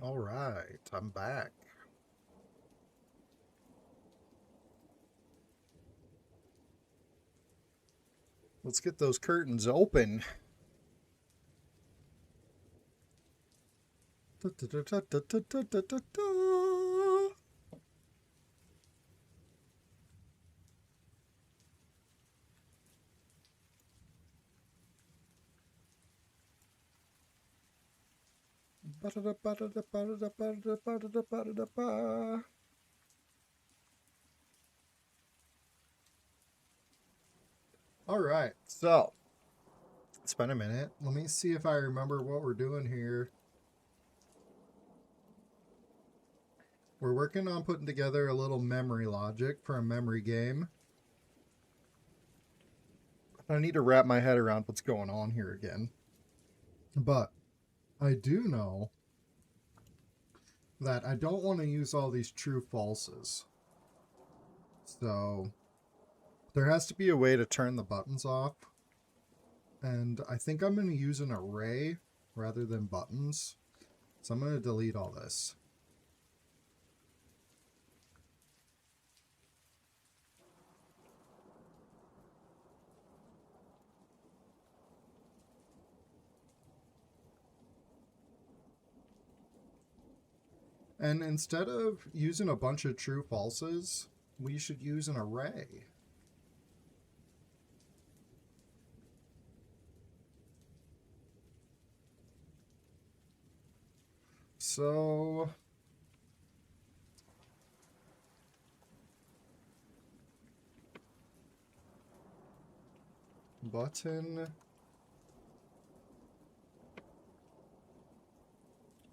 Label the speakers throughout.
Speaker 1: All right, I'm back. Let's get those curtains open. Da, da, da, da, da, da, da, da, da. Ba-da-da, ba-da-da, ba-da-da, ba-da-da, ba-da-da, ba-da-da, ba. All right, so it's been a minute. Let me see if I remember what we're doing here. We're working on putting together a little memory logic for a memory game. I need to wrap my head around what's going on here again. But I do know that I don't want to use all these true falses. So there has to be a way to turn the buttons off. And I think I'm going to use an array rather than buttons. So I'm going to delete all this. And instead of using a bunch of true falses, we should use an array. So button,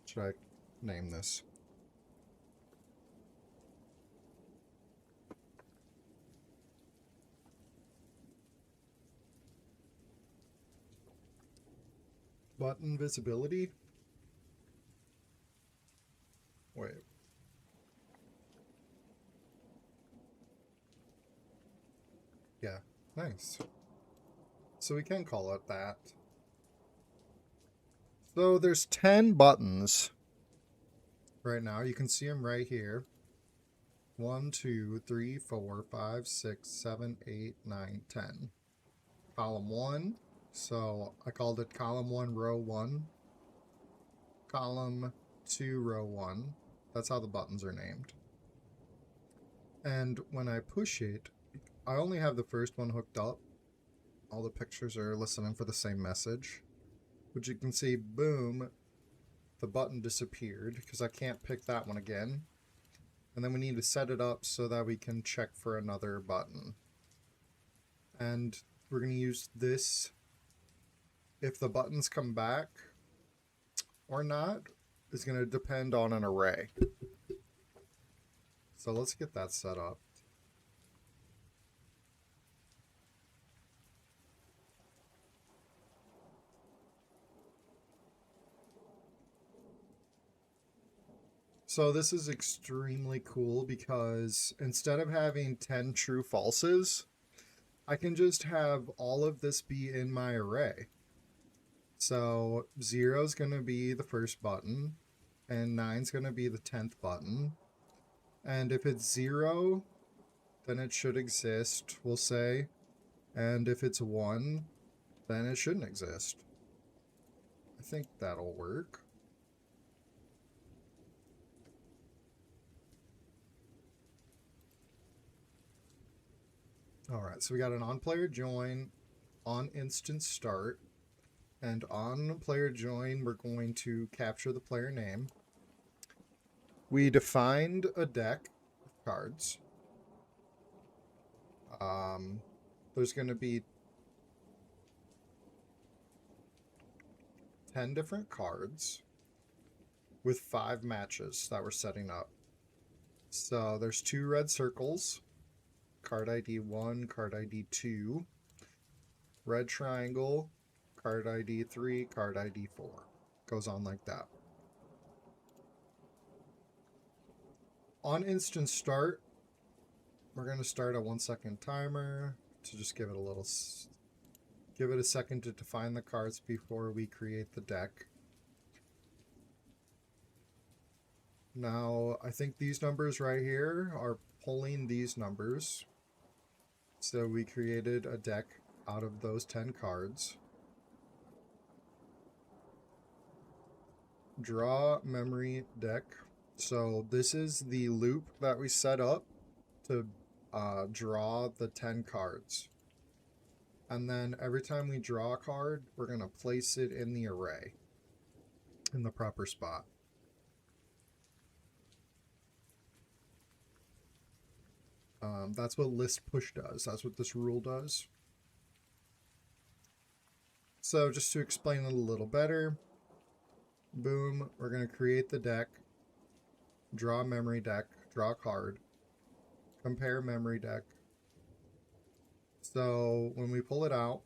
Speaker 1: should I name this? Button visibility. Wait. Yeah, nice. So we can call it that. So there's 10 buttons right now. You can see them right here. 1, 2, 3, 4, 5, 6, 7, 8, 9, 10. Column 1. So I called it column 1, row 1. Column 2, row 1. That's how the buttons are named. And when I push it, I only have the first one hooked up. All the pictures are listening for the same message. Which you can see, boom, the button disappeared because I can't pick that one again. And then we need to set it up so that we can check for another button. And we're going to use this. If the buttons come back or not is going to depend on an array. So let's get that set up. So this is extremely cool because instead of having 10 true falses, I can just have all of this be in my array. So 0 is going to be the first button, and 9 is going to be the 10th button. And if it's 0, then it should exist, we'll say. And if it's 1, then it shouldn't exist. I think that'll work. Alright, so we got an on-player join, on instance start, and on player join we're going to capture the player name. We defined a deck of cards. There's going to be 10 different cards with 5 matches that we're setting up. So there's 2 red circles, card ID 1, card ID 2, red triangle, card ID 3, card ID 4. Goes on like that. On instant start, we're going to start a 1-second timer to just give it a second to define the cards before we create the deck. Now, I think these numbers right here are pulling these numbers. So we created a deck out of those 10 cards. Draw memory deck. So this is the loop that we set up to draw the 10 cards. And then every time we draw a card, we're going to place it in the array in the proper spot. That's what list push does. That's what this rule does. So just to explain it a little better, boom, we're going to create the deck, draw memory deck, draw card, compare memory deck. So when we pull it out,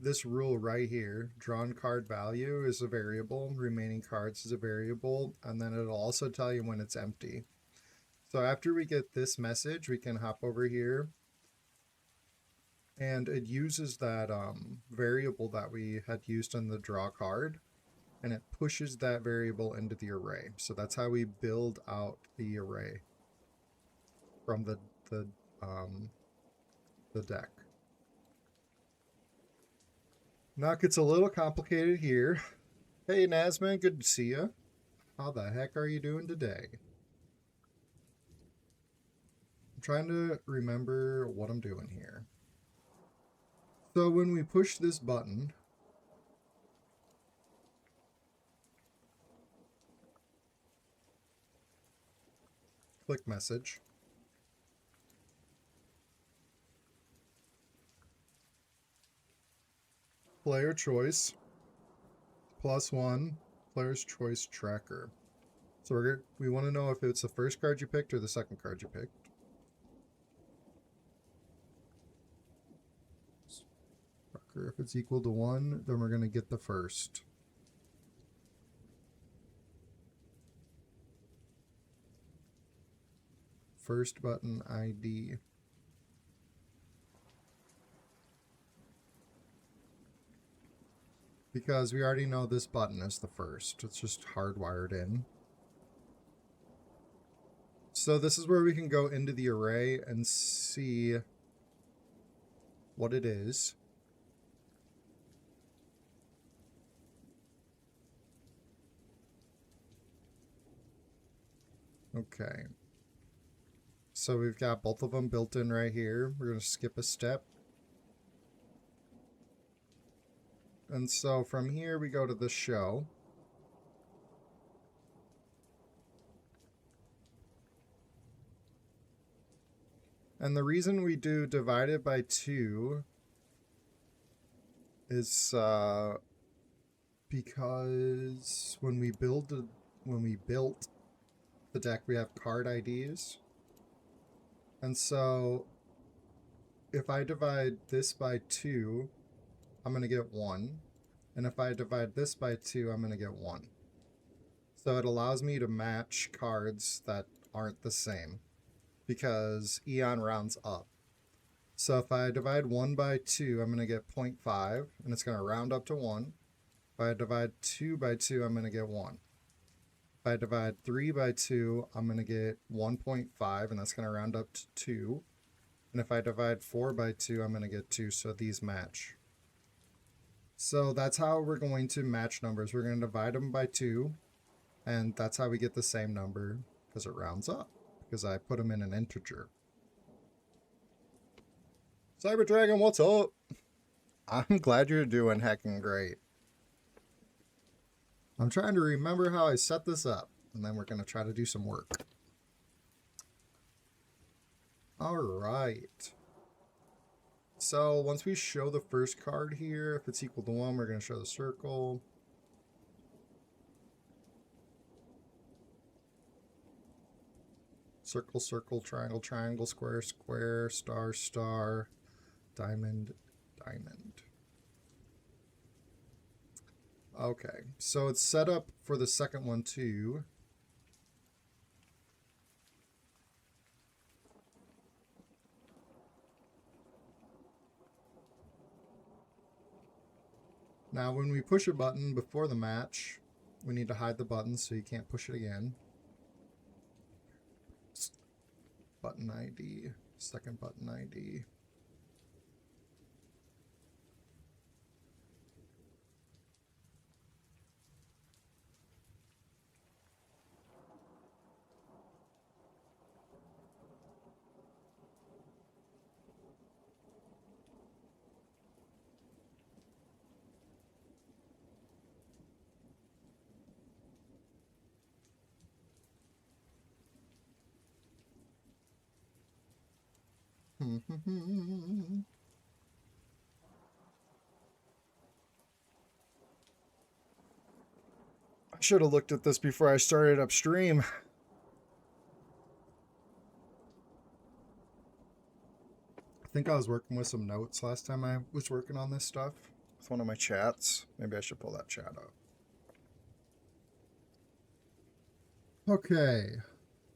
Speaker 1: this rule right here, drawn card value is a variable, remaining cards is a variable, and then it'll also tell you when it's empty. So after we get this message, we can hop over here, and it uses that variable that we had used in the draw card, and it pushes that variable into the array. So that's how we build out the array from the deck. Now it gets a little complicated here. Hey Nazman, good to see you. How the heck are you doing today? I'm trying to remember what I'm doing here. So when we push this button, click message. Player choice +1 player's choice tracker. So we want to know if it's the first card you picked or the second card you picked. If it's equal to 1, then we're going to get the first. First button ID. Because we already know this button is the first. It's just hardwired in. So this is where we can go into the array and see what it is. Okay. So we've got both of them built in right here. We're going to skip a step. And so from here we go to the show. And the reason we do divided by 2 is because when we built the deck, we have card IDs. And so if I divide this by 2, I'm going to get 1. And if I divide this by 2, I'm going to get 1. So it allows me to match cards that aren't the same because Eon rounds up. So if I divide 1 by 2, I'm going to get 0.5, and it's going to round up to 1. If I divide 2 by 2, I'm going to get 1. If I divide 3 by 2, I'm going to get 1.5, and that's going to round up to 2. And if I divide 4 by 2, I'm going to get 2, so these match. So that's how we're going to match numbers. We're going to divide them by 2, and that's how we get the same number, because it rounds up, because I put them in an integer. Cyber Dragon, what's up? I'm glad you're doing heckin' great. I'm trying to remember how I set this up, and then we're going to try to do some work. All right. So once we show the first card here, if it's equal to 1, we're going to show the circle. Circle, circle, triangle, triangle, square, square, star, star, diamond, diamond. Okay, so it's set up for the second one too. Now, when we push a button before the match, we need to hide the button so you can't push it again. Button ID, second button ID. I should have looked at this before I started upstream. I think I was working with some notes last time I was working on this stuff with one of my chats. Maybe I should pull that chat up. Okay.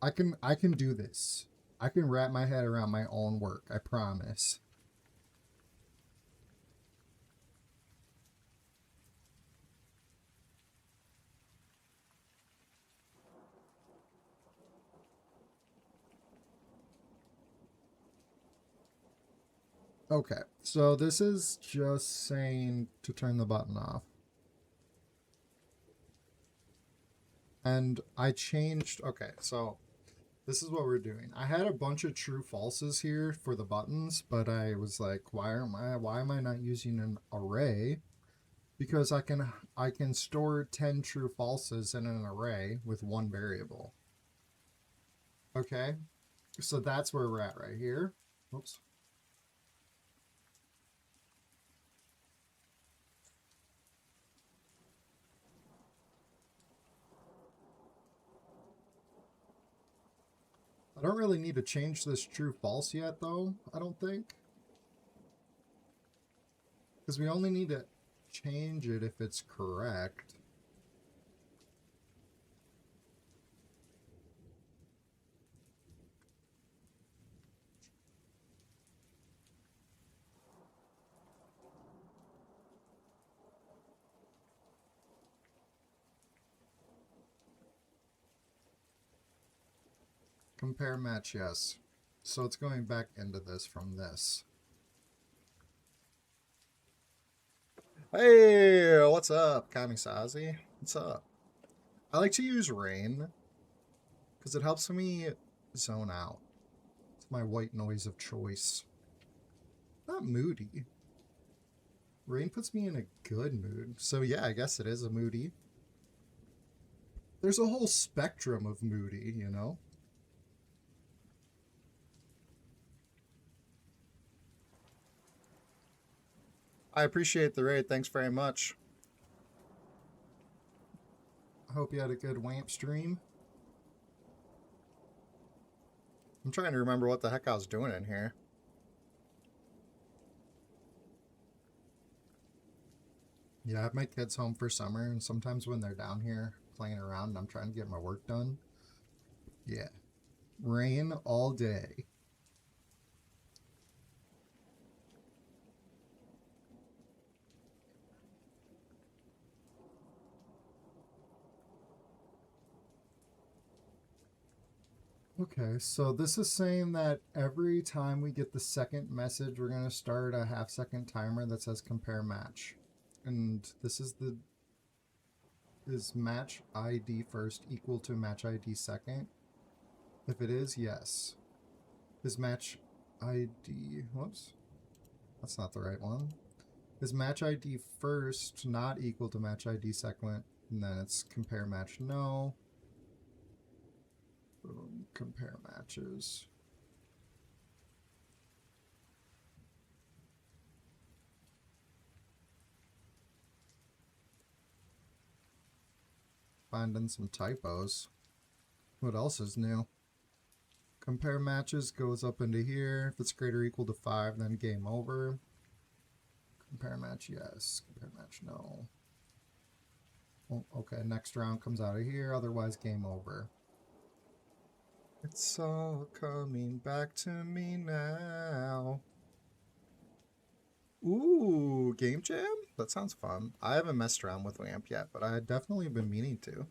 Speaker 1: I can do this. I can wrap my head around my own work, I promise. Okay, so this is just saying to turn the button off. And I changed, okay, so this is what we're doing. I had a bunch of true falses here for the buttons, but I was like, why am I not using an array? Because I can store 10 true falses in an array with one variable. Okay? So that's where we're at right here. Oops. I don't really need to change this true false yet though, I don't think. Because we only need to change it if it's correct. Compare match, yes. So it's going back into this from this. Hey, what's up, Kamisazi? What's up? I like to use rain because it helps me zone out. It's my white noise of choice. Not moody. Rain puts me in a good mood. So yeah, I guess it is a moody. There's a whole spectrum of moody, you know? I appreciate the raid. Thanks very much. I hope you had a good WAMP stream. I'm trying to remember what the heck I was doing in here. Yeah, I have my kids home for summer, and sometimes when they're down here playing around and I'm trying to get my work done, yeah, rain all day. Okay, so this is saying that every time we get the second message, we're going to start a half-second timer that says compare match. And this is is match ID first equal to match ID second? If it is, yes. Is match ID, whoops, that's not the right one. Is match ID first not equal to match ID second? And then it's compare match no. Boom, compare matches. Finding some typos. What else is new? Compare matches goes up into here. If it's greater or equal to 5, then game over. Compare match, yes. Compare match, no. Oh, okay, next round comes out of here. Otherwise, game over. It's all coming back to me now. Ooh, game jam? That sounds fun. I haven't messed around with WAMP yet, but I had definitely been meaning to.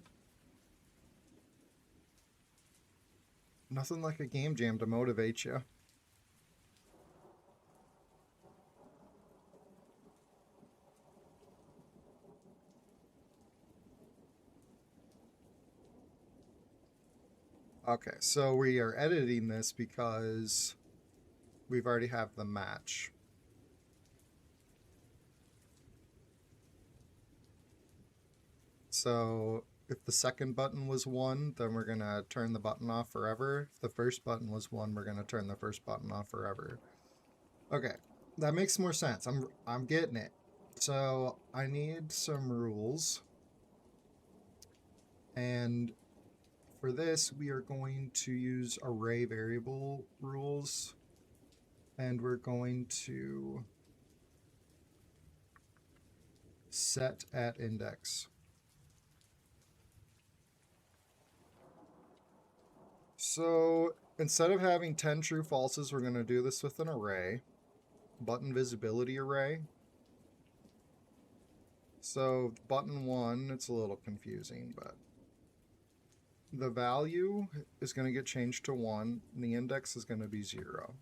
Speaker 1: Nothing like a game jam to motivate you. Okay, so we are editing this because we've already have the match. So if the second button was 1, then we're going to turn the button off forever. If the first button was 1, we're going to turn the first button off forever. Okay, that makes more sense. I'm getting it. So I need some rules. And for this, we are going to use array variable rules. And we're going to set at index. So instead of having 10 true falses, we're going to do this with an array, button visibility array. So button 1, it's a little confusing, but the value is going to get changed to 1, and the index is going to be 0.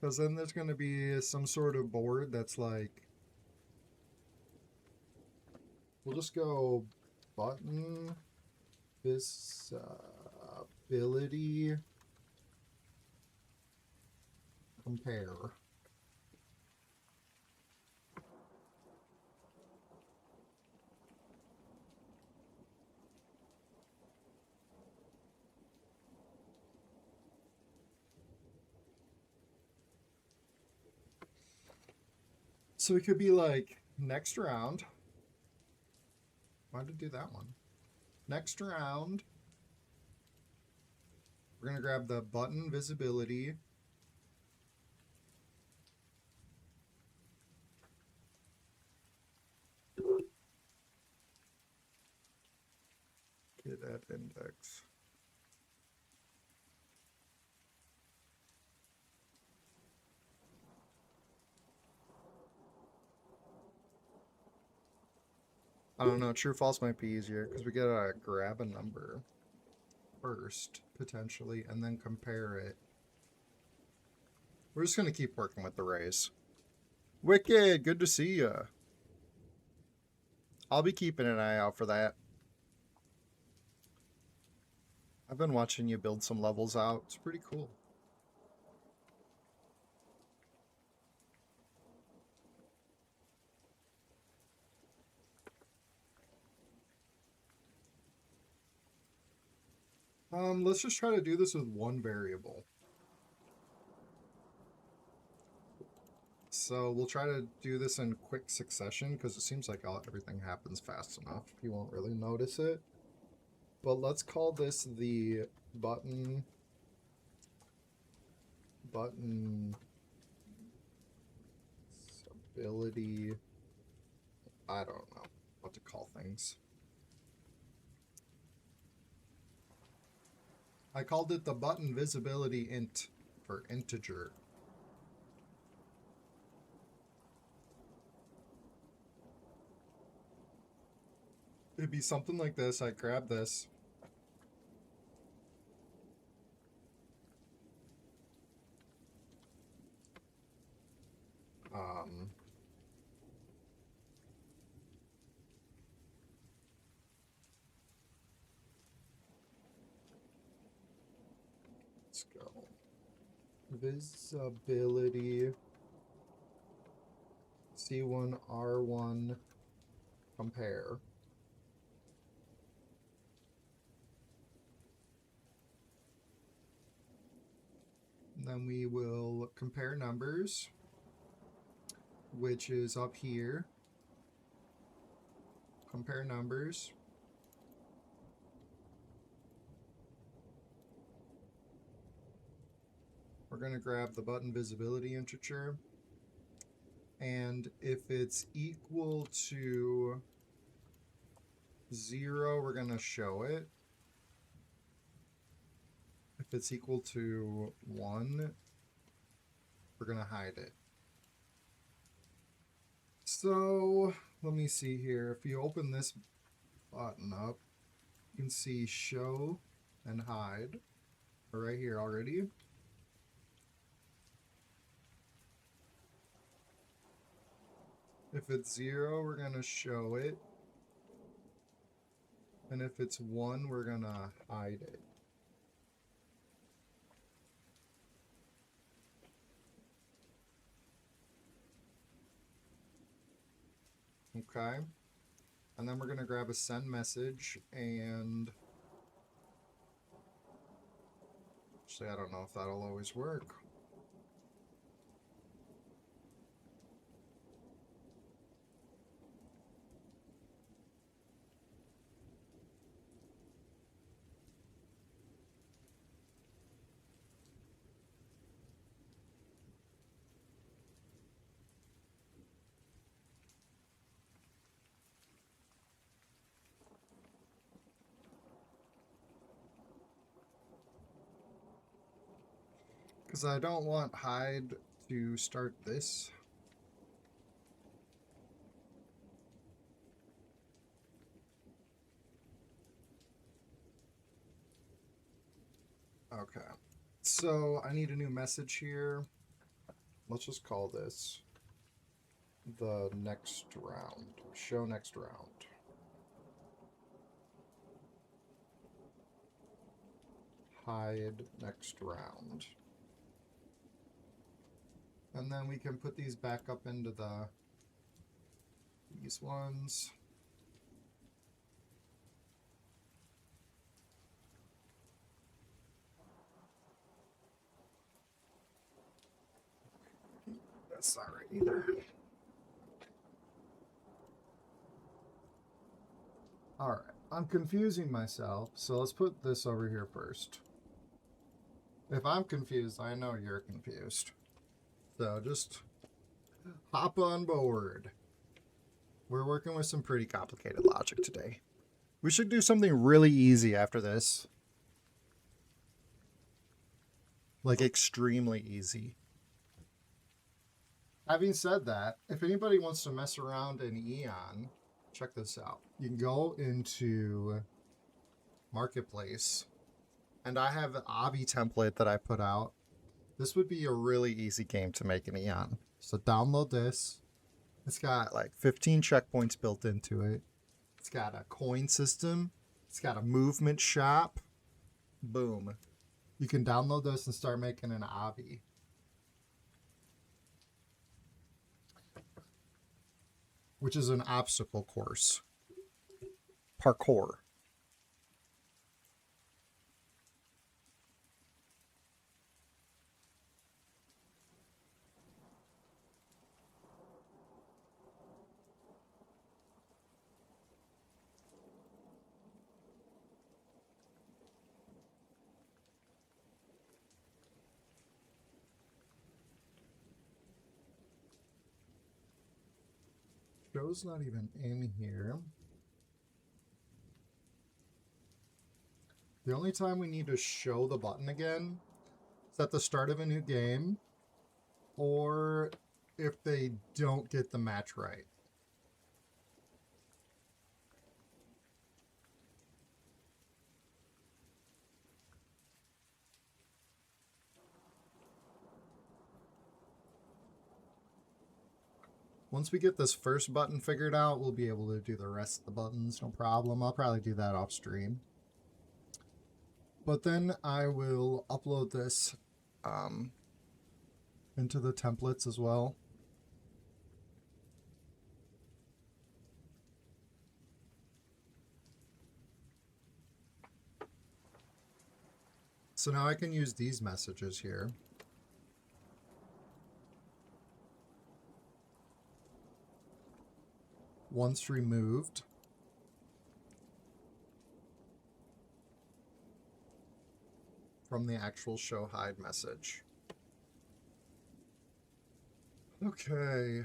Speaker 1: Because then there's going to be some sort of board that's like, we'll just go button visibility compare. So it could be like, next round. Why did I do that one? Next round, we're going to grab the button visibility. Get at index. I don't know, true false might be easier because we gotta grab a number first, potentially, and then compare it. We're just gonna keep working with arrays. Wicked, good to see ya. I'll be keeping an eye out for that. I've been watching you build some levels out. It's pretty cool. Let's just try to do this with one variable. So we'll try to do this in quick succession because it seems like everything happens fast enough. You won't really notice it. But let's call this the button ability. I don't know what to call things. I called it the button visibility int for integer. It'd be something like this. I grab this. Let's go. Visibility C1 R1 compare. And then we will compare numbers, which is up here. Compare numbers. we're going to grab the button visibility integer. And if it's equal to 0, we're going to show it. If it's equal to 1, we're going to hide it. So let me see here. If you open this button up, you can see show and hide right here already. If it's 0, we're going to show it. And if it's 1, we're going to hide it. Okay. And then we're going to grab a send message and actually, I don't know if that'll always work. Because I don't want hide to start this. Okay. So I need a new message here. Let's just call this the next round. Show next round. Hide next round. And then we can put these back up into these ones. That's not right either. All right, I'm confusing myself, so let's put this over here first. If I'm confused, I know you're confused. So just hop on board. We're working with some pretty complicated logic today. We should do something really easy after this. Like extremely easy. Having said that, if anybody wants to mess around in Eon, check this out. You can go into Marketplace, and I have an obby template that I put out. This would be a really easy game to make in Eon. So download this. It's got like 15 checkpoints built into it. It's got a coin system. It's got a movement shop. Boom. You can download this and start making an obby. Which is an obstacle course. Parkour. Show's not even in here. The only time we need to show the button again is at the start of a new game, or if they don't get the match right. Once we get this first button figured out, we'll be able to do the rest of the buttons, no problem. I'll probably do that off stream. But then I will upload this into the templates as well. So now I can use these messages here. Once removed, from the actual show hide message. Okay.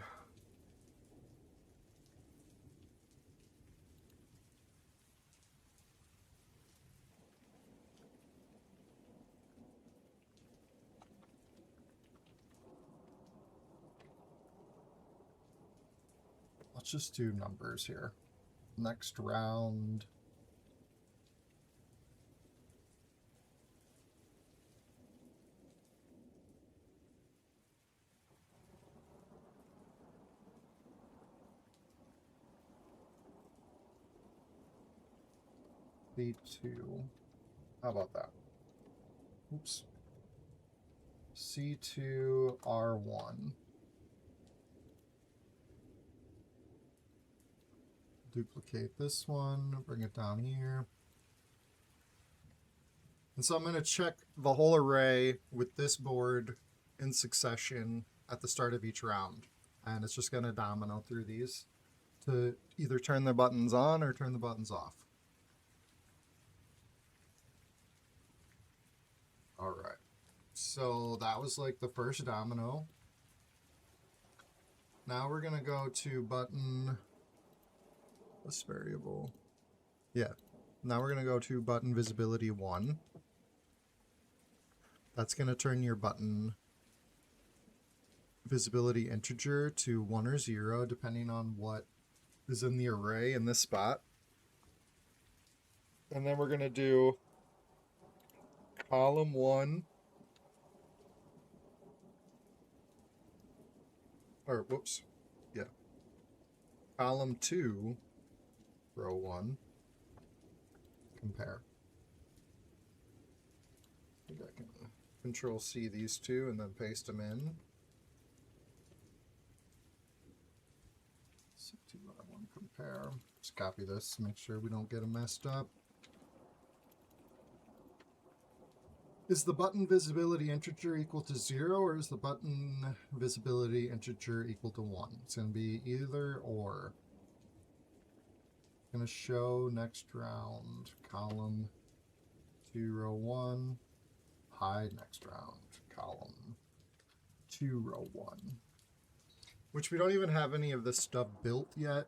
Speaker 1: Let's just do numbers here. Next round. C2. How about that? Oops. C2 R1. Duplicate this one, bring it down here. And so I'm going to check the whole array with this board in succession at the start of each round. And it's just going to domino through these to either turn the buttons on or turn the buttons off. All right. So that was like the first domino. Now we're going to go to button, this variable. Yeah. Now we're going to go to button visibility 1. That's going to turn your button visibility integer to 1 or 0, depending on what is in the array in this spot. And then we're going to do column 1, or whoops, yeah, column 2, row 1, compare. I think I can Control C these two and then paste them in. C2R1 compare. Just copy this, make sure we don't get them messed up. Is the button visibility integer equal to 0, or is the button visibility integer equal to 1? It's going to be either or. Going to show next round, column 2, row 1. Hide next round, column 2, row 1. Which we don't even have any of this stuff built yet.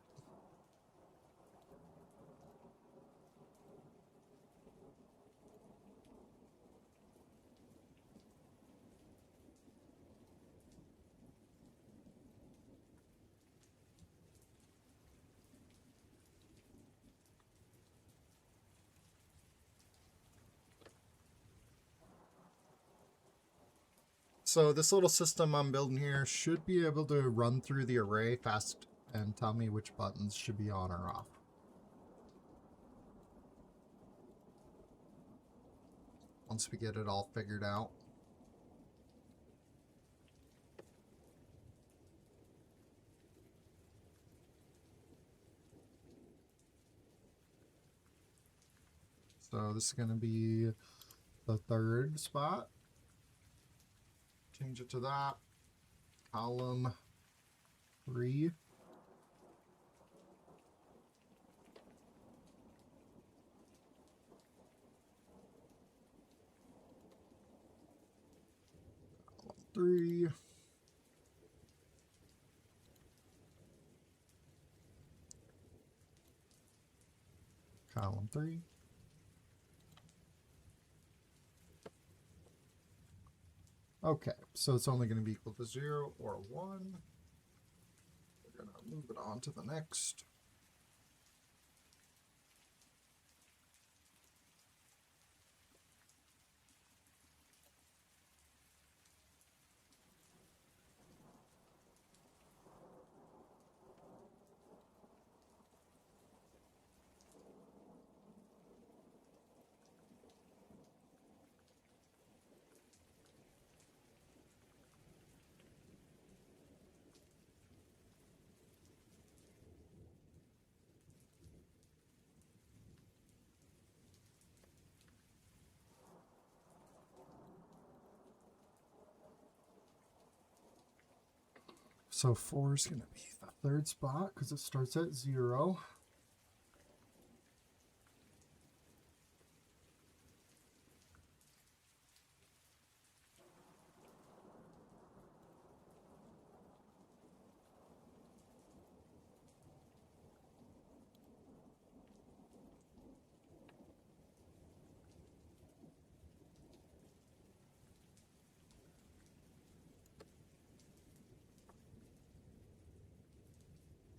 Speaker 1: So this little system I'm building here should be able to run through the array fast and tell me which buttons should be on or off. Once we get it all figured out. So this is going to be the third spot. Change it to that. Column 3. Column 3. Column 3. Okay, so it's only going to be equal to 0 or 1. We're going to move it on to the next. So 4 is going to be the third spot because it starts at 0.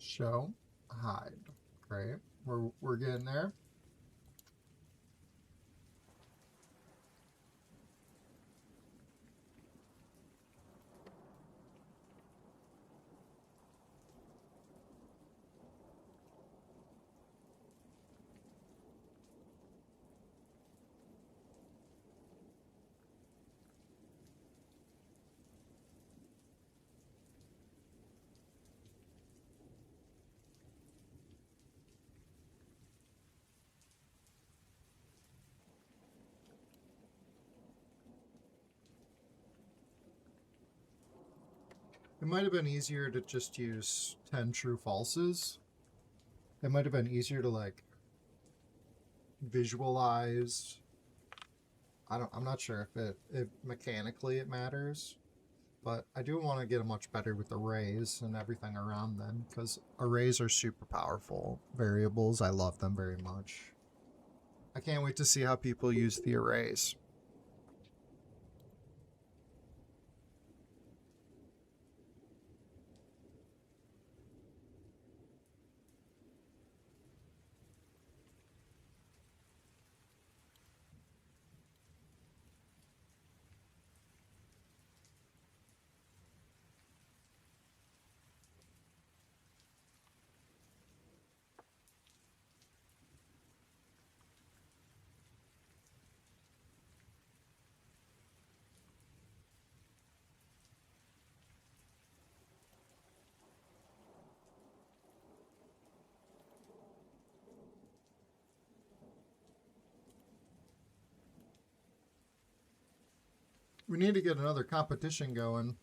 Speaker 1: Show, hide. Great. We're getting there. It might have been easier to just use 10 true falses. It might have been easier to like visualize. I'm not sure if mechanically it matters, but I do want to get much better with arrays and everything around them, because arrays are super powerful variables. I love them very much. I can't wait to see how people use the arrays. We need to get another competition going.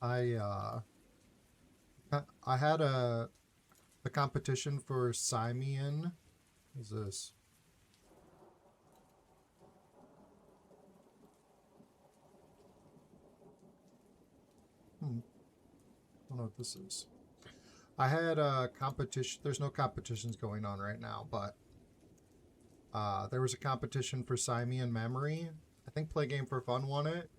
Speaker 1: I had a competition for Simeon. What is this? I don't know what this is. I had a competition. There's no competitions going on right now, but there was a competition for Simeon Memory. I think Play Game for Fun won it.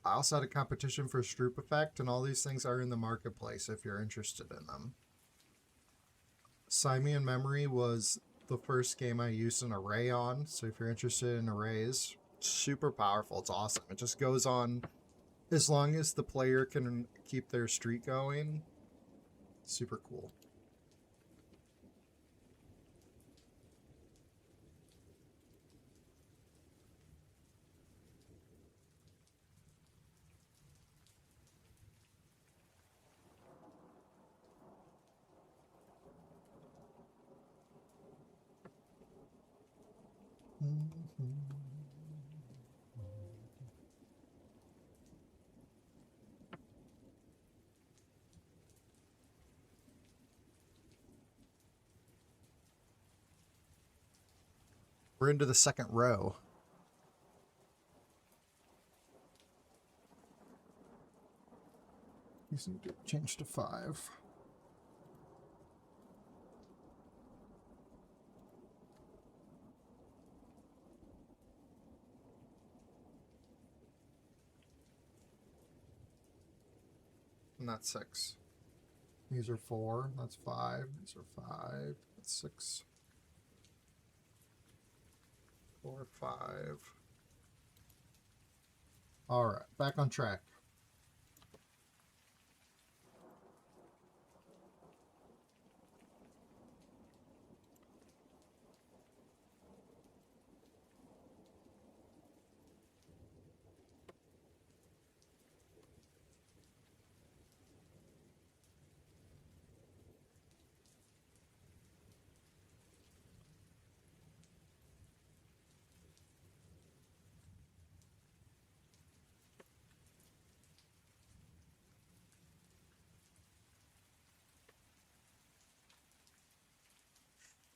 Speaker 1: I also had a competition for Stroop Effect, and all these things are in the marketplace if you're interested in them. Simeon Memory was the first game I used an array on, so if you're interested in arrays, super powerful. It's awesome. It just goes on as long as the player can keep their streak going. Super cool. We're into the second row. These need to change to 5. And that's 6. These are 4. That's 5. These are 5. That's 6. 4, 5. All right, back on track.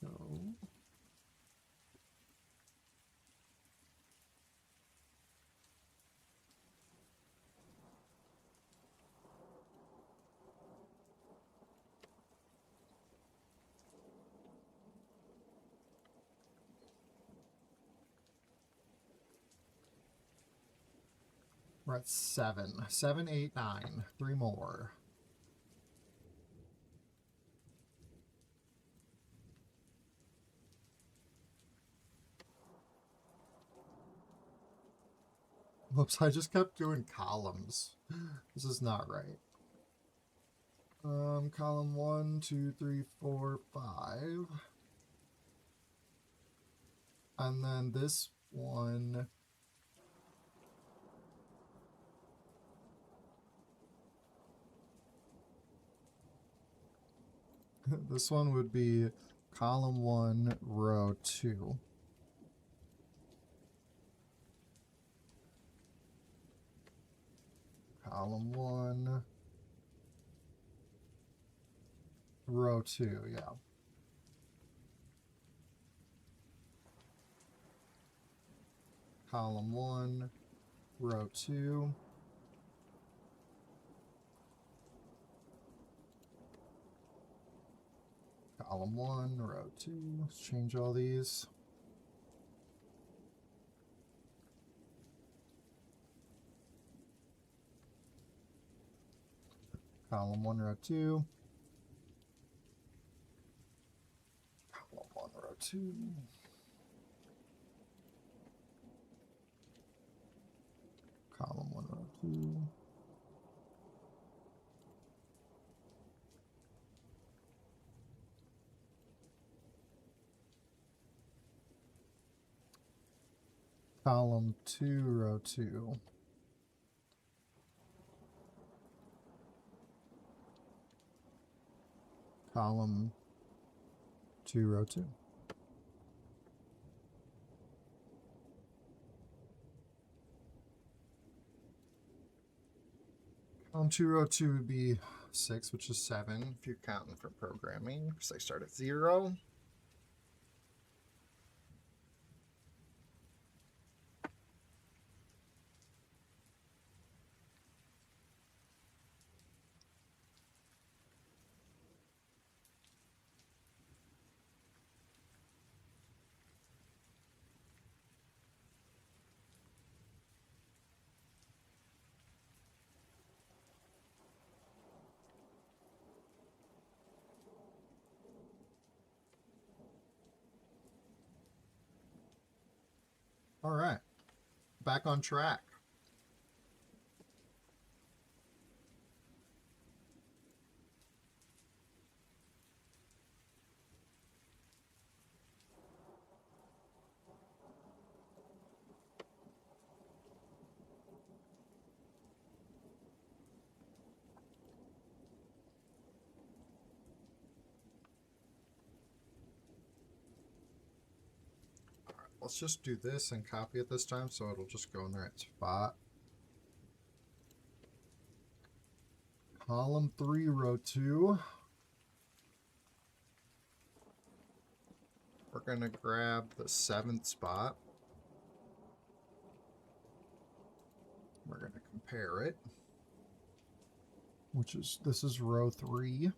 Speaker 1: So we're at 7. 7, 8, 9. 3 more. Whoops, I just kept doing columns. This is not right. Column 1, 2, 3, 4, 5. And then this one. This one would be column 1, row 2. Column 1, row 2, yeah. Column 1, row 2. Column 1, row 2. Let's change all these. Column 1, row 2. Column 1, row 2. Column 1, row 2. Column 2, row 2. Column 2, row 2. Column 2, row 2 would be 6, which is 7 if you're counting for programming, because I start at 0. All right, back on track. Let's just do this and copy it this time so it'll just go in the right spot. Column 3, row 2. We're going to grab the 7th spot. We're going to compare it, this is row 3.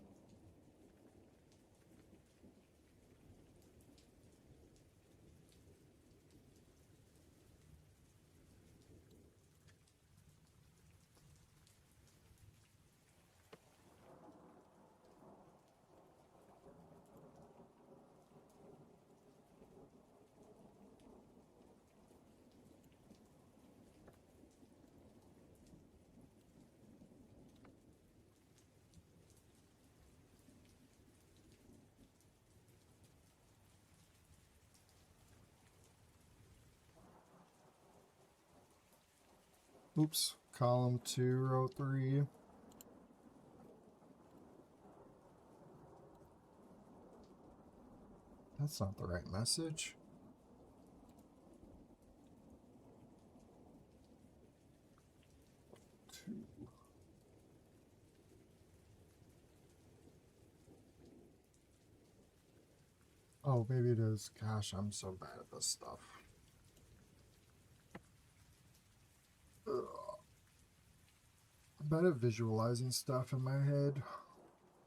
Speaker 1: Oops, column 2, row 3. That's not the right message. Two. Oh, maybe it is. Gosh, I'm so bad at this stuff. Ugh. I'm bad at visualizing stuff in my head.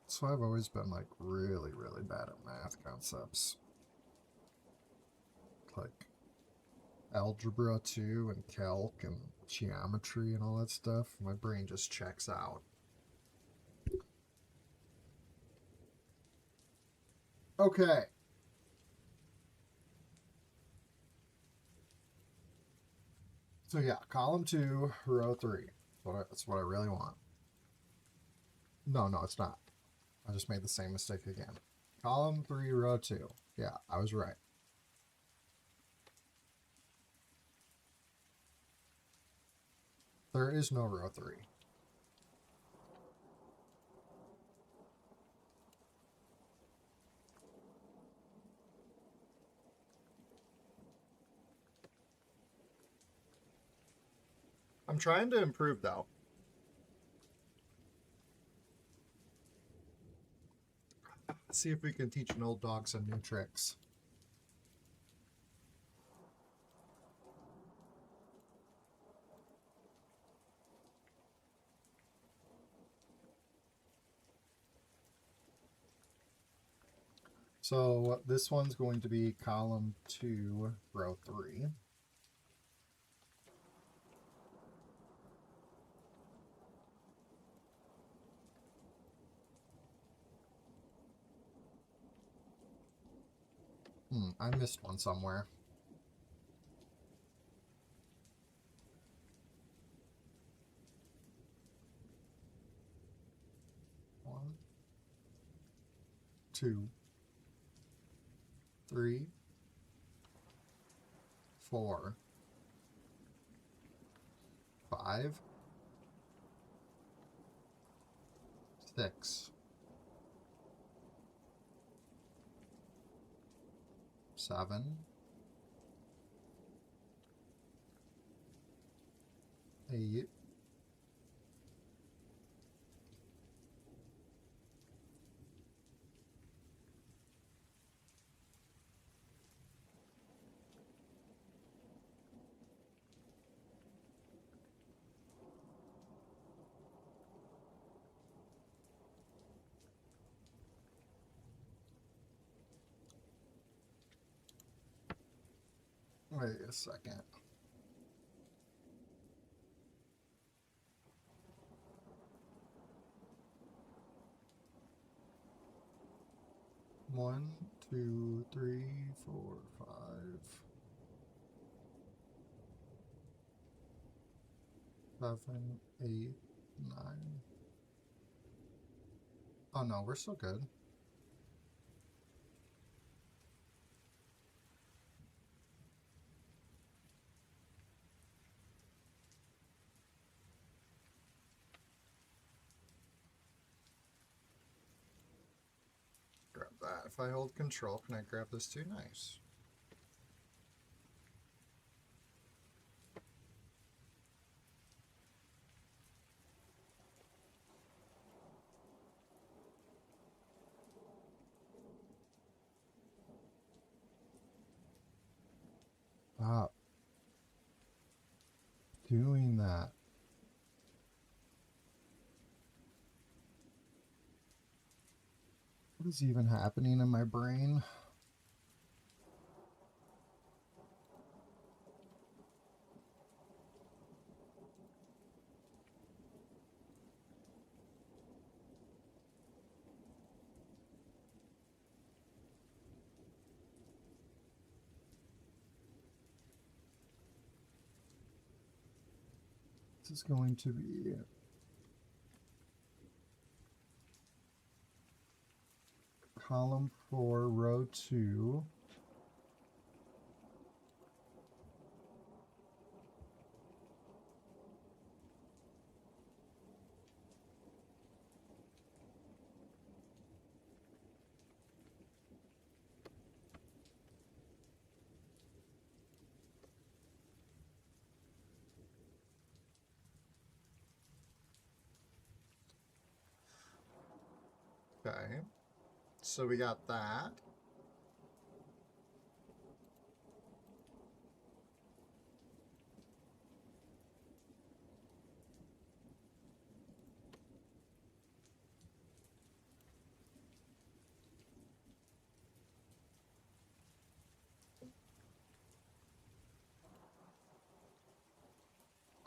Speaker 1: So I've always been like really, really bad at math concepts. Like algebra too, and calc and geometry and all that stuff. My brain just checks out. Okay. So yeah, column 2, row 3. That's what I really want. No, it's not. I just made the same mistake again. Column 3, row 2. Yeah, I was right. There is no row 3. I'm trying to improve, though. Let's see if we can teach an old dog some new tricks. So this one's going to be column 2, row 3. I missed one somewhere. One, 2, 3, 4, 5, 6, 7, 8, 8. Wait a second. One, 2, 3, 4, 5. 7, 8, 9. Oh no, we're still good. Grab that. If I hold control, can I grab this too? Nice. Stop doing that. What is even happening in my brain? This is going to be column 4, row 2. Okay. So we got that.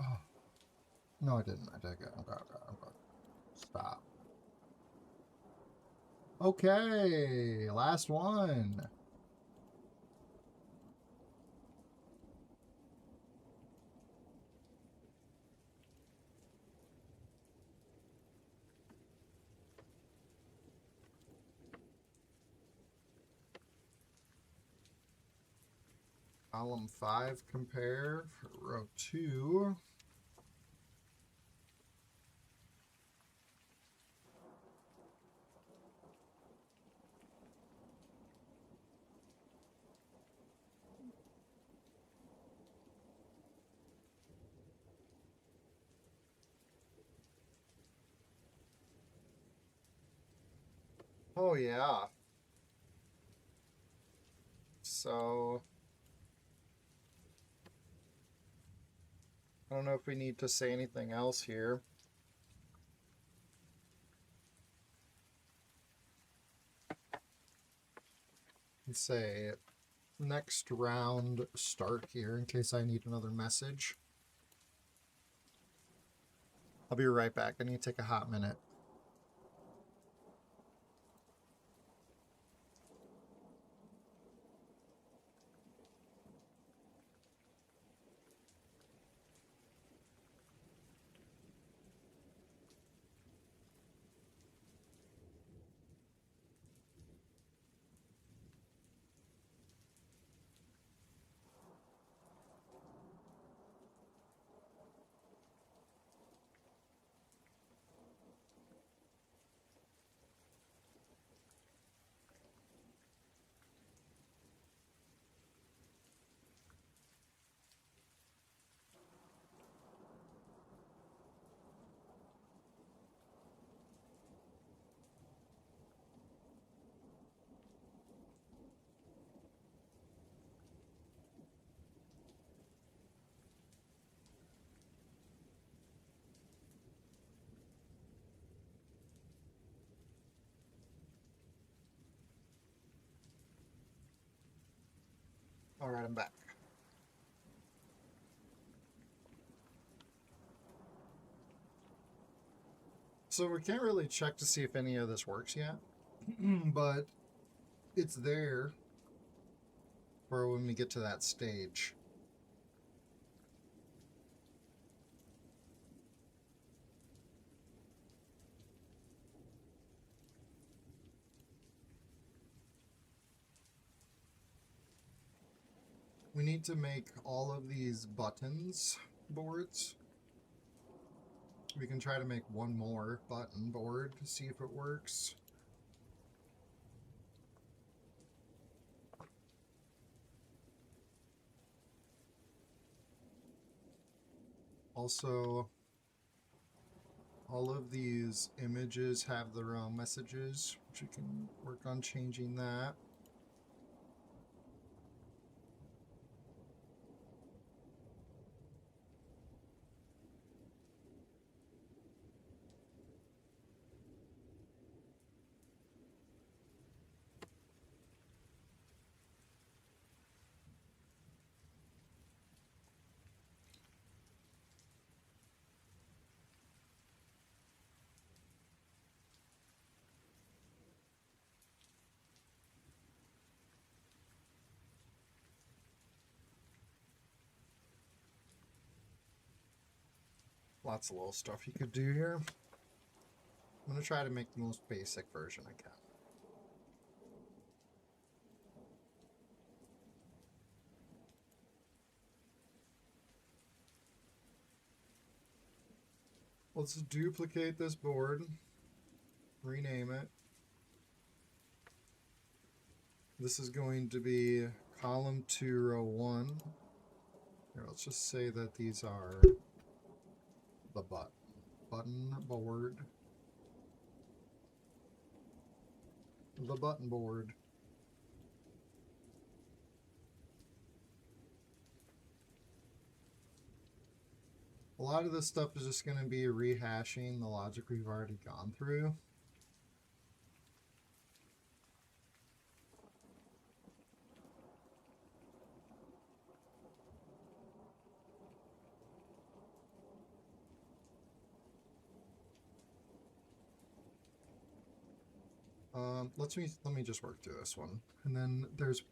Speaker 1: Oh, no, I didn't. I did go. Okay. Stop. Okay, last one. column 5 compare for row 2. Oh yeah. So I don't know if we need to say anything else here. Let's say next round start here in case I need another message. I'll be right back. I need to take a hot minute. All right, I'm back. So we can't really check to see if any of this works yet, but it's there for when we get to that stage. We need to make all of these buttons boards. We can try to make one more button board to see if it works. Also, all of these images have their own messages, which we can work on changing that. Lots of little stuff you could do here. I'm going to try to make the most basic version I can. Let's duplicate this board, rename it. This is going to be column 2, row 1. Here, let's just say that these are the button board. The button board. A lot of this stuff is just going to be rehashing the logic we've already gone through. Let me just work through this one, and then there's.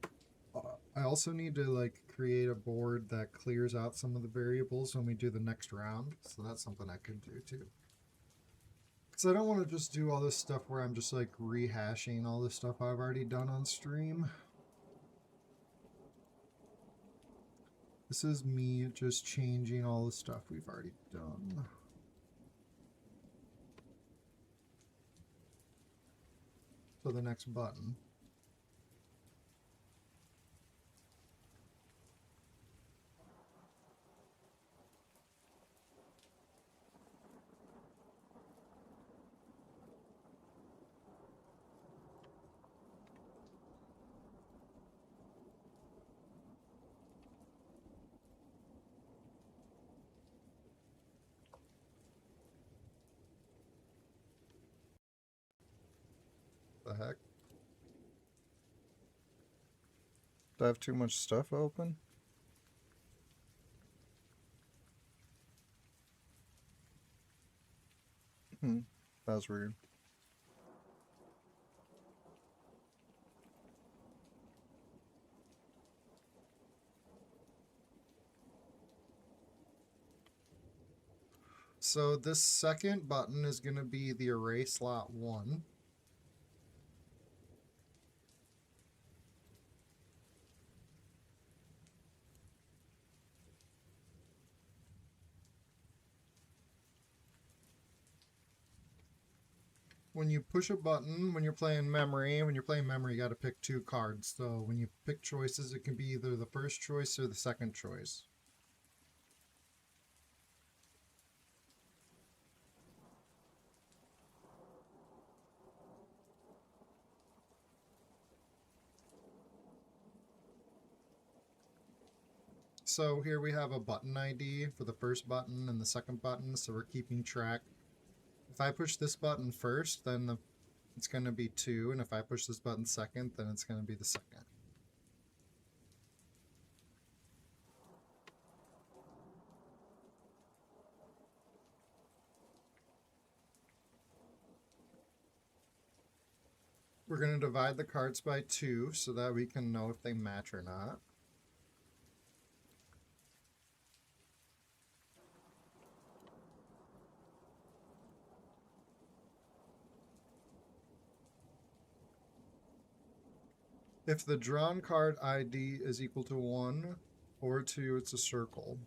Speaker 1: I also need to like create a board that clears out some of the variables when we do the next round. So that's something I could do too. Because I don't want to just do all this stuff where I'm just like rehashing all the stuff I've already done on stream. This is me just changing all the stuff we've already done. So the next button. The heck? Do I have too much stuff open? That was weird. So this second button is going to be the array slot 1. When you push a button, when you're playing memory, you got to pick 2 cards. So when you pick choices, it can be either the first choice or the second choice. So here we have a button ID for the first button and the second button, so we're keeping track. If I push this button first, then it's going to be 2, and if I push this button second, then it's going to be the second. We're going to divide the cards by 2 so that we can know if they match or not. If the drawn card ID is equal to 1 or 2, it's a circle.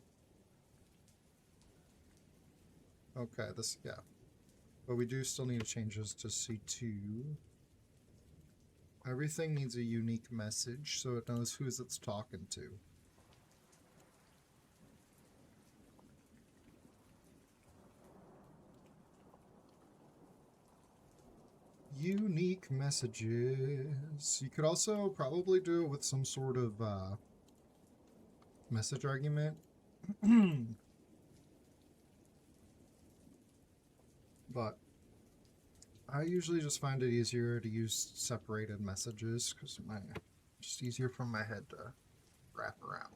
Speaker 1: Okay, yeah. But we do still need to change this to C2. Everything needs a unique message so it knows who it's talking to. Unique messages. You could also probably do it with some sort of message argument. But I usually just find it easier to use separated messages because it's just easier for my head to wrap around.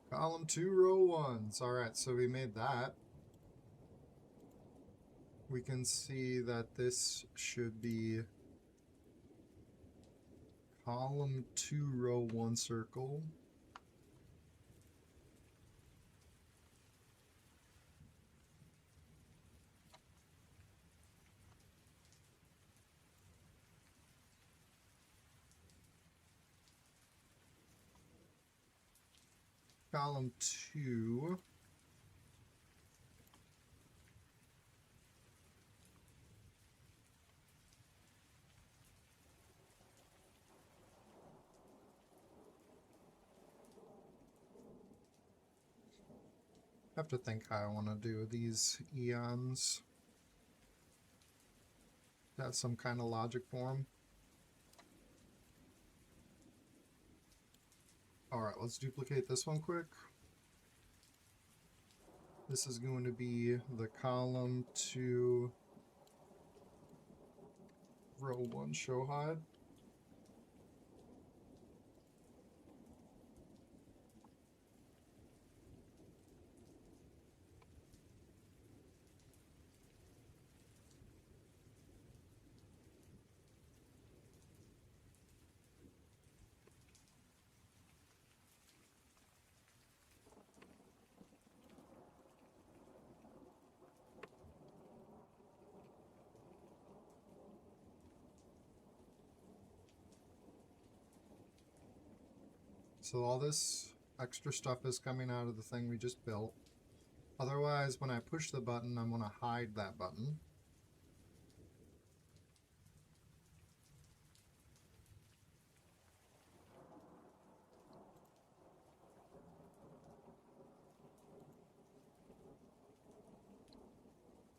Speaker 1: Column 2, row 1s. Alright, so we made that. We can see that this should be column 2, row 1 circle. Column 2. I have to think how I want to do these eons. Have some kind of logic for them. Alright, let's duplicate this one quick. This is going to be the column 2, row 1 show hide. So all this extra stuff is coming out of the thing we just built. Otherwise, when I push the button, I'm going to hide that button.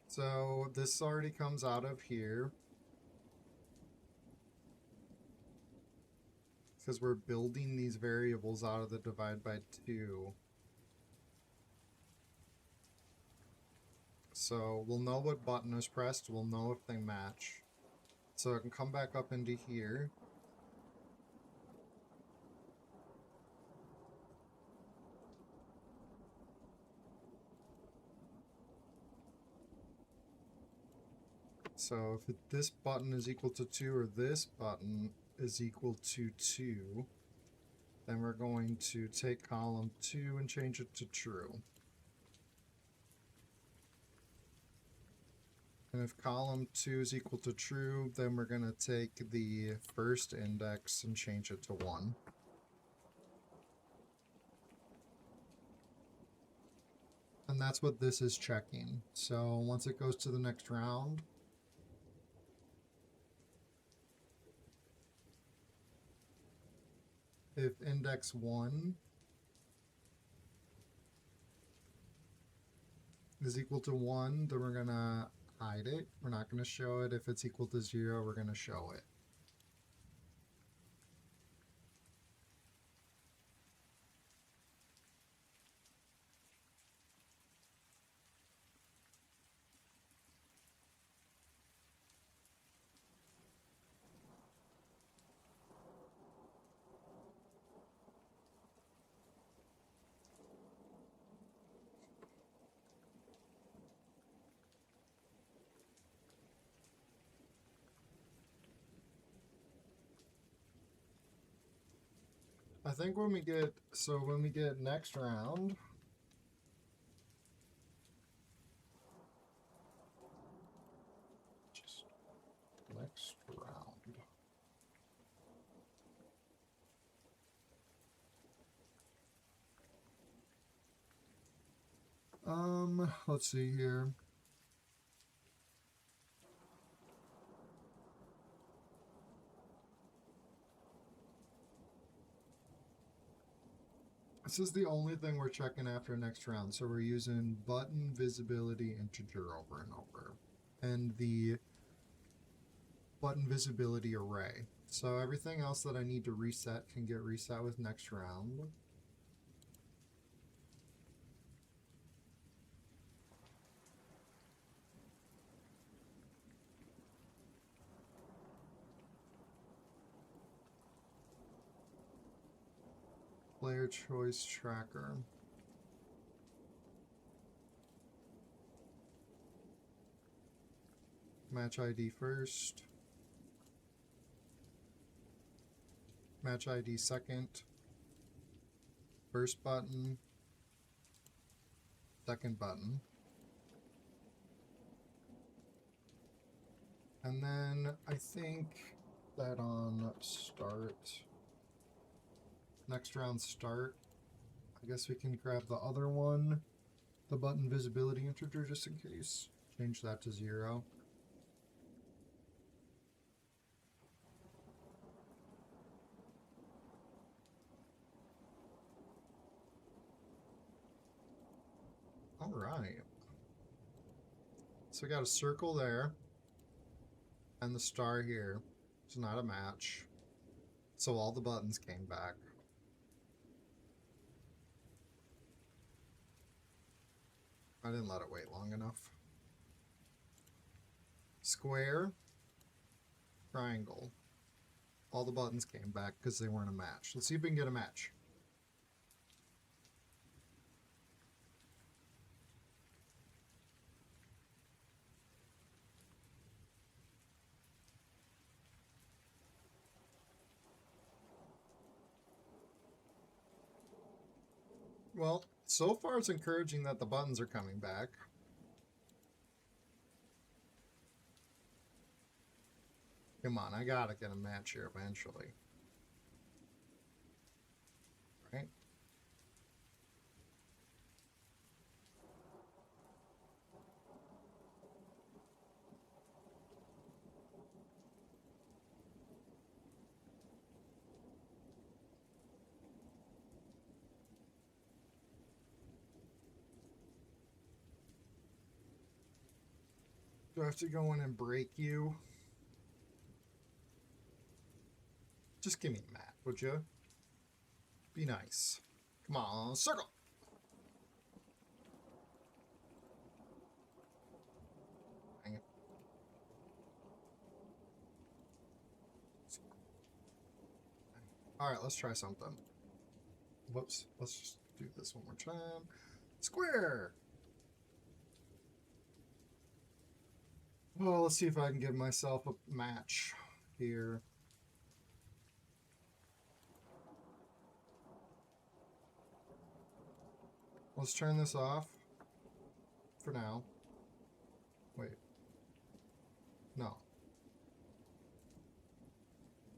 Speaker 1: So this already comes out of here. Because we're building these variables out of the divide by 2. So we'll know what button is pressed, we'll know if they match. So it can come back up into here. So if this button is equal to 2 or this button is equal to 2, then we're going to take column 2 and change it to true. And if column 2 is equal to true, then we're going to take the first index and change it to 1. And that's what this is checking. So once it goes to the next round, if index 1 is equal to 1, then we're going to hide it. We're not going to show it. If it's equal to 0, we're going to show it. I think when we get next round, just next round. Let's see here. This is the only thing we're checking after next round. So we're using button visibility integer over and over. And the button visibility array. So everything else that I need to reset can get reset with next round. Player choice tracker. Match ID first. Match ID second. First button. Second button. And then I think that on start, next round start, I guess we can grab the other one, the button visibility integer, just in case. Change that to 0. All right. So we got a circle there and the star here. It's not a match. So all the buttons came back. I didn't let it wait long enough. Square, triangle. All the buttons came back because they weren't a match. Let's see if we can get a match. Well, so far it's encouraging that the buttons are coming back. Come on, I gotta get a match here eventually. Do I have to go in and break you? Just give me a map, would you? Be nice. Come on, circle! Dang it. Alright, let's try something. Whoops. Let's just do this one more time. Square! Well, let's see if I can give myself a match here. Let's turn this off for now. Wait. No.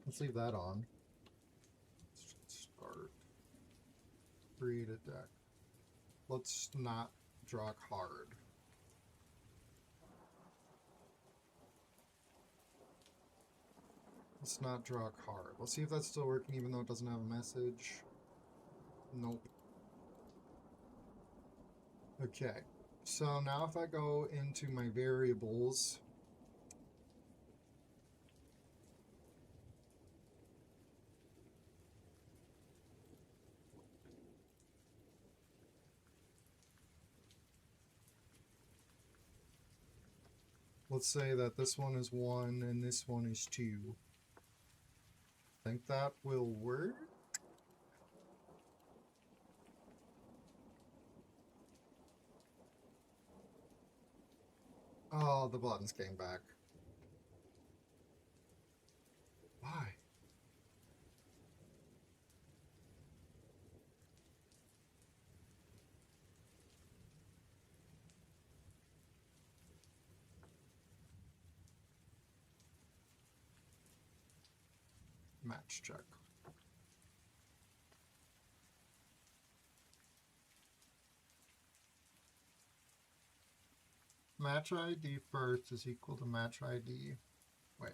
Speaker 1: Let's leave that on. Let's start. Create a deck. Let's not draw card. Let's not draw a card. Let's see if that's still working even though it doesn't have a message. Nope. Okay. So now if I go into my variables, let's say that this one is 1 and this one is 2. Think that will work? Oh, the buttons came back. Why? Match check. Match ID first is equal to match ID. Wait.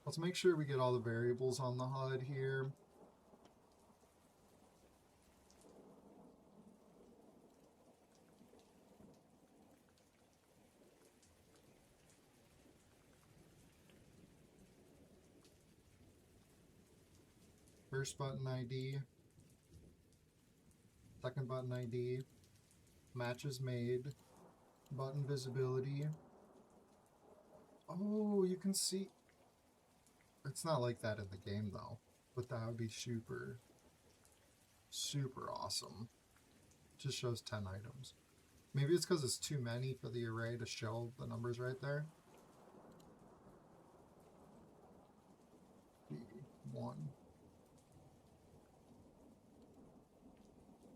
Speaker 1: Let's make sure we get all the variables on the HUD here. First button ID. Second button ID. Matches made. Button visibility. Oh, you can see. It's not like that in the game though, but that would be super, super awesome. Just shows 10 items. Maybe it's because it's too many for the array to show the numbers right there. 1.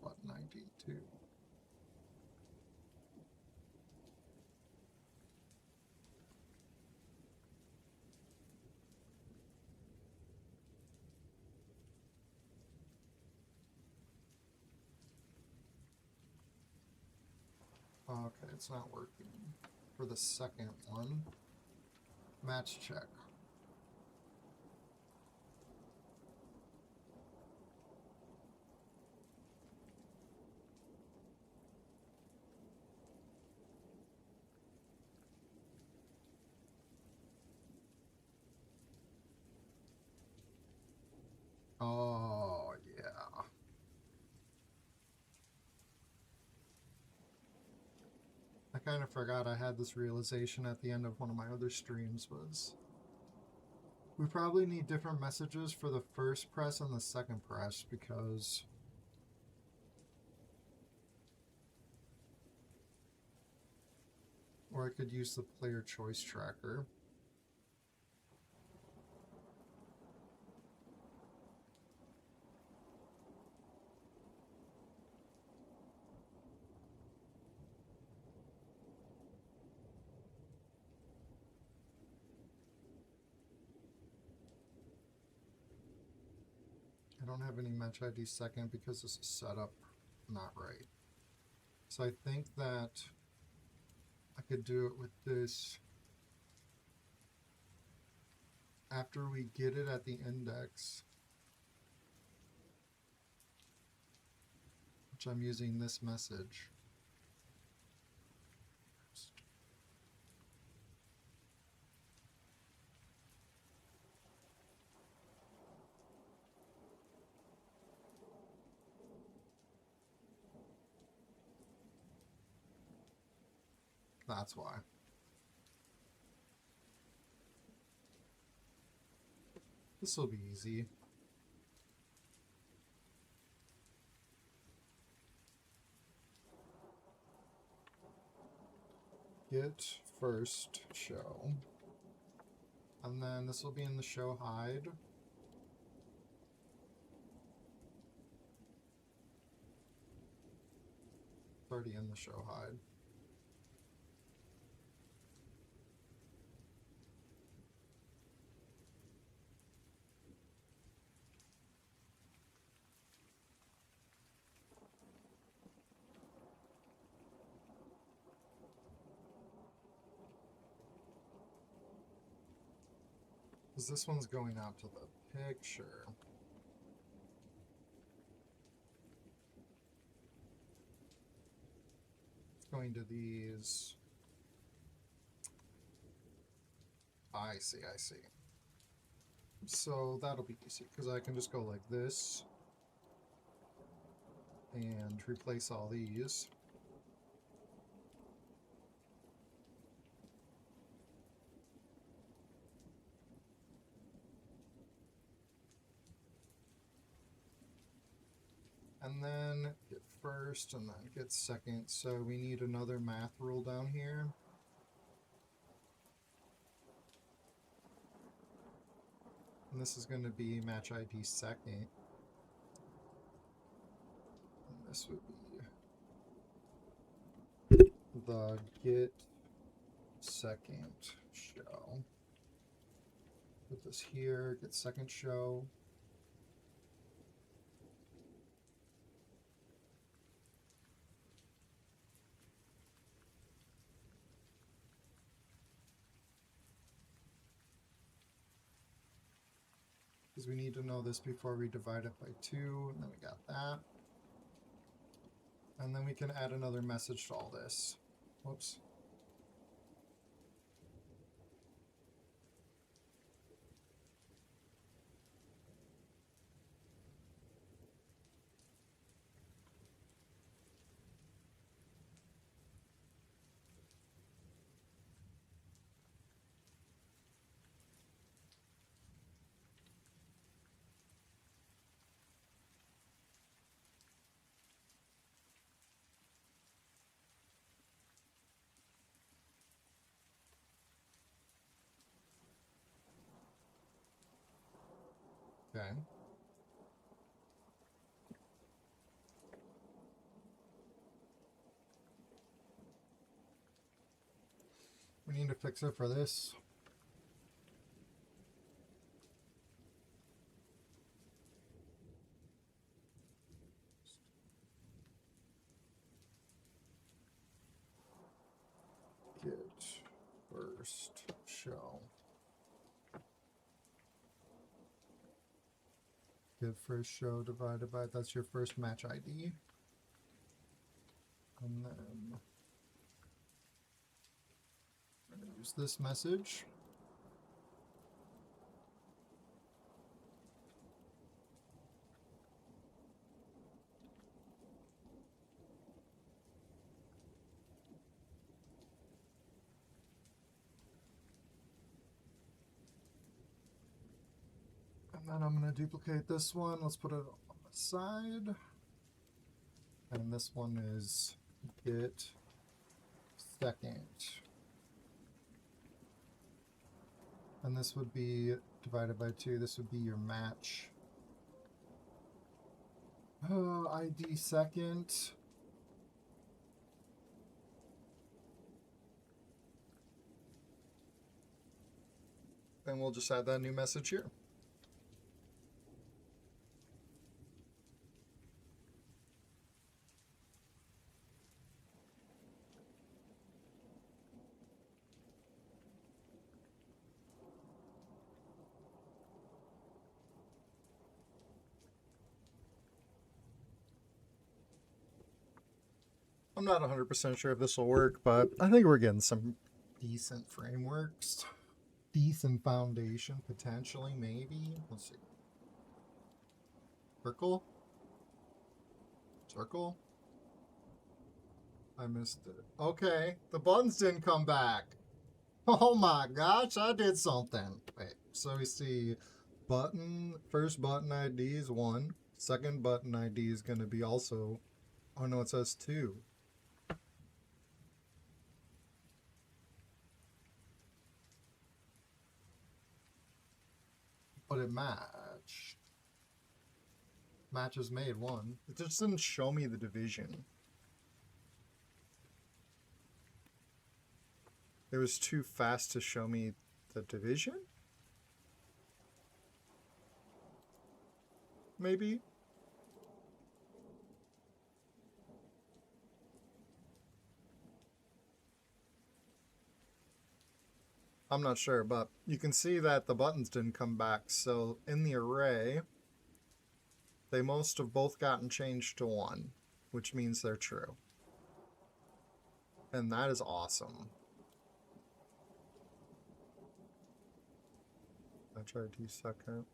Speaker 1: Button ID 2. Okay, it's not working. For the second one, match check. Oh, yeah. I kind of forgot I had this realization at the end of one of my other streams was we probably need different messages for the first press and the second press because or I could use the player choice tracker. I don't have any match ID second because this is set up not right. So I think that I could do it with this after we get it at the index, which I'm using this message. That's why. This will be easy. Get first show. And then this will be in the show hide. It's already in the show hide. Because this one's going out to the picture. It's going to these. I see, I see. So that'll be easy, because I can just go like this and replace all these. And then get first and then get second. So we need another math rule down here. And this is going to be match ID second. And this would be the get second show. Put this here, get second show. Because we need to know this before we divide it by 2, and then we got that. And then we can add another message to all this. Whoops. Okay. We need to fix it for this. Get first show. Get first show divided by, that's your first match ID. And then we're going to use this message. And then I'm going to duplicate this one. Let's put it on the side. And this one is get second. And this would be divided by 2. This would be your match. ID second. And we'll just add that new message here. I'm not 100% sure if this will work, but I think we're getting some decent frameworks. Decent foundation, potentially, maybe. Let's see. Circle? Circle? I missed it. Okay, the buttons didn't come back. Oh my gosh, I did something. Wait, so we see first button ID is 1. Second button ID is going to be also, oh no, it says 2. But it matched. Matches made 1. It just didn't show me the division. It was too fast to show me the division? Maybe? I'm not sure, but you can see that the buttons didn't come back. So in the array, they must have both gotten changed to 1, which means they're true. And that is awesome. I tried to second.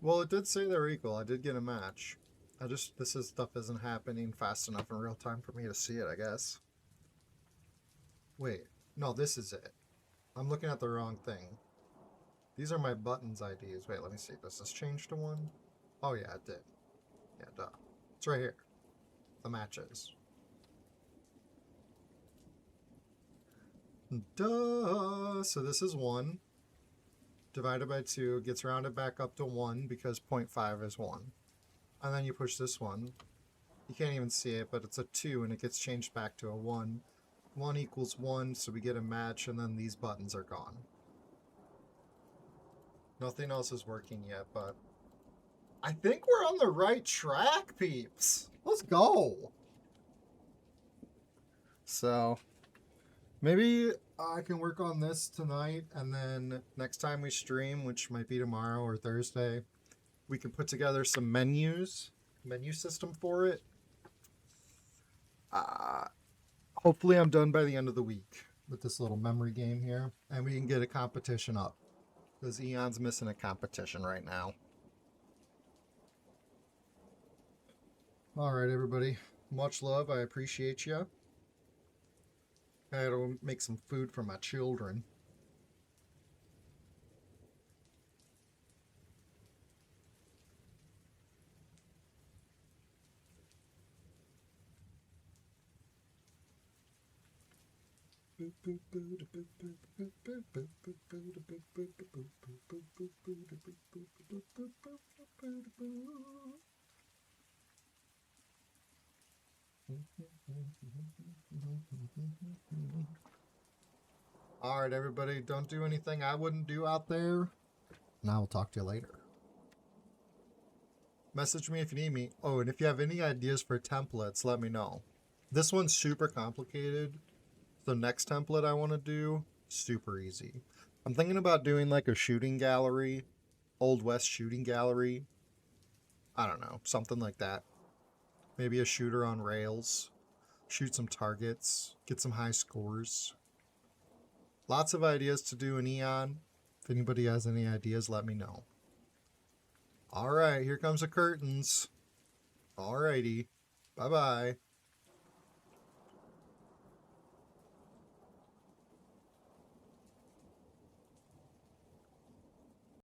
Speaker 1: Well, it did say they were equal. I did get a match. This stuff isn't happening fast enough in real time for me to see it, I guess. Wait, no, this is it. I'm looking at the wrong thing. These are my buttons IDs. Wait, let me see. Does this change to 1? Oh yeah, it did. Yeah, duh. It's right here. The matches. Duh! So this is 1. Divided by 2 gets rounded back up to 1 because 0.5 is 1. And then you push this one. You can't even see it, but it's a 2 and it gets changed back to a 1. 1 equals 1, so we get a match, and then these buttons are gone. Nothing else is working yet, but I think we're on the right track, peeps. Let's go. So maybe I can work on this tonight, and then next time we stream, which might be tomorrow or Thursday, we can put together some menu system for it. Hopefully I'm done by the end of the week with this little memory game here, and we can get a competition up, because Eon's missing a competition right now. All right, everybody. Much love. I appreciate you. I had to make some food for my children. All right, everybody, don't do anything I wouldn't do out there. And I will talk to you later. Message me if you need me. Oh, and if you have any ideas for templates, let me know. This one's super complicated. The next template I want to do, super easy. I'm thinking about doing like a shooting gallery, Old West shooting gallery. I don't know, something like that. Maybe a shooter on rails. Shoot some targets, get some high scores. Lots of ideas to do in Eon. If anybody has any ideas, let me know. All right, here comes the curtains. All righty. Bye-bye.